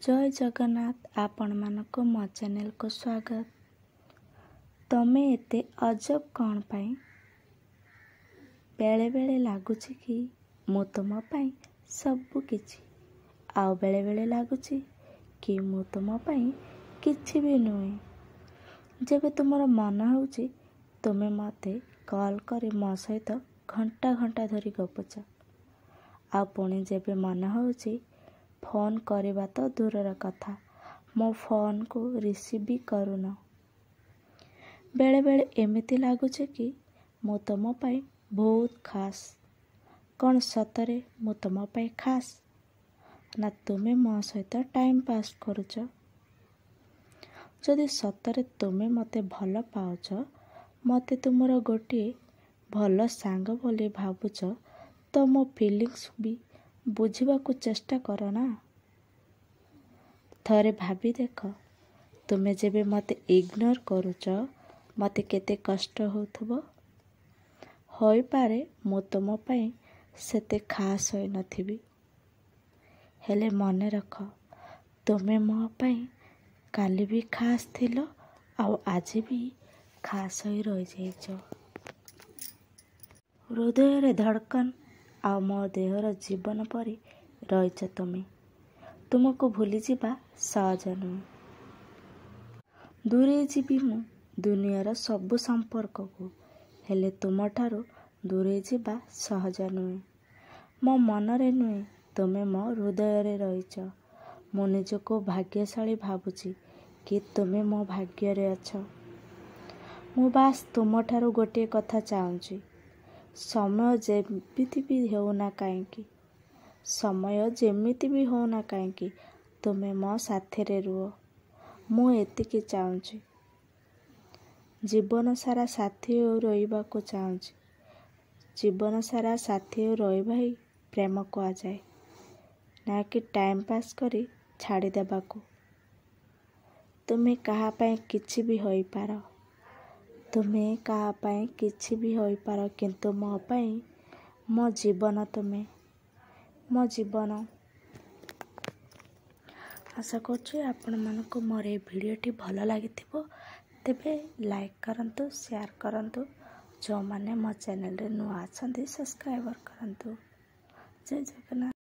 जय जगन्नाथ आपण मानको मो चैनल को स्वागत। तमे एते अजब कौन पाई बेले बेले लगुच कि मु तुम पाई सब किछि आउ बेले बेले लगुच कि मु तुम पाई किछि भी नुहे। जेबे तुमर मन होउची तुमे मते कॉल करी मो सहित घंटा घंटा धरी गपुच आ पुणी जेबे मन होउची फोन करवा तो दूरर कथा मो फोन को रिसीव भी करून। बेले बेले एमिति लगुचे कि मु तुम पाई बहुत खास। कौन सतरे मु तुम पाई खास ना तुमे मो सहित टाइम पास करुच? जदि सतरे तुमे मते भल पाउच मते तुमर गोटे भल सांग बोली भावुच तो मो फीलिंग्स भी बुझिबा को चेष्टा कर ना। थरे भाभी देख तुमे जेबे मते इग्नोर करुच मते केते कष्ट होथबो। होई पारे मु तुम पाई सेते खास होई नथिबी हेले मने रख तुमे मो पाई काली भी खास थिलो आउ आज भी खास होई रही जाइछ। हृदय रे धड़कन आ मो देहर जीवन परी रहीच तुमे। तुमको भूली जीवा सहज नुहे। दूरे जीवी मु दुनियार सबु संपर्क को हेले तुम ठारू दूरे जीवा सहज नुहे। मो मनरे नुहे तुमे मो हृदय रे रहीच। मु निजको भाग्यशाली भावुची कि तुमे मो भाग्य रे अछ। मु बास तुम ठारू गोटे कथा चाहूची समय जेमिति भी होना काईकी समय जेमिति भी होना काईकी तुमे मो साथे रे रुह। मु एतिकी चाहूची जीवन सारा साथी हो रहिबा को चाहूची। जीवन सारा साथी हो रहिबा ही प्रेम को आ जाए ना कि टाइम पास करी छाड़ी देबा को। तुमे कहा पाए किछि भी होई पारो तुमे कहा पाए किछि भी होई पारो किंतु मो पाई मो जीवन तुमे मो जीवन। आशा करछु आपण मानको मोर ए भिडियोटी भल लागिथिबो तेबे लाइक करंतु शेयर करंतु जो माने मो चैनल रे नुआ अछंती सब्सक्राइब करंतु। जय जगन्नाथ।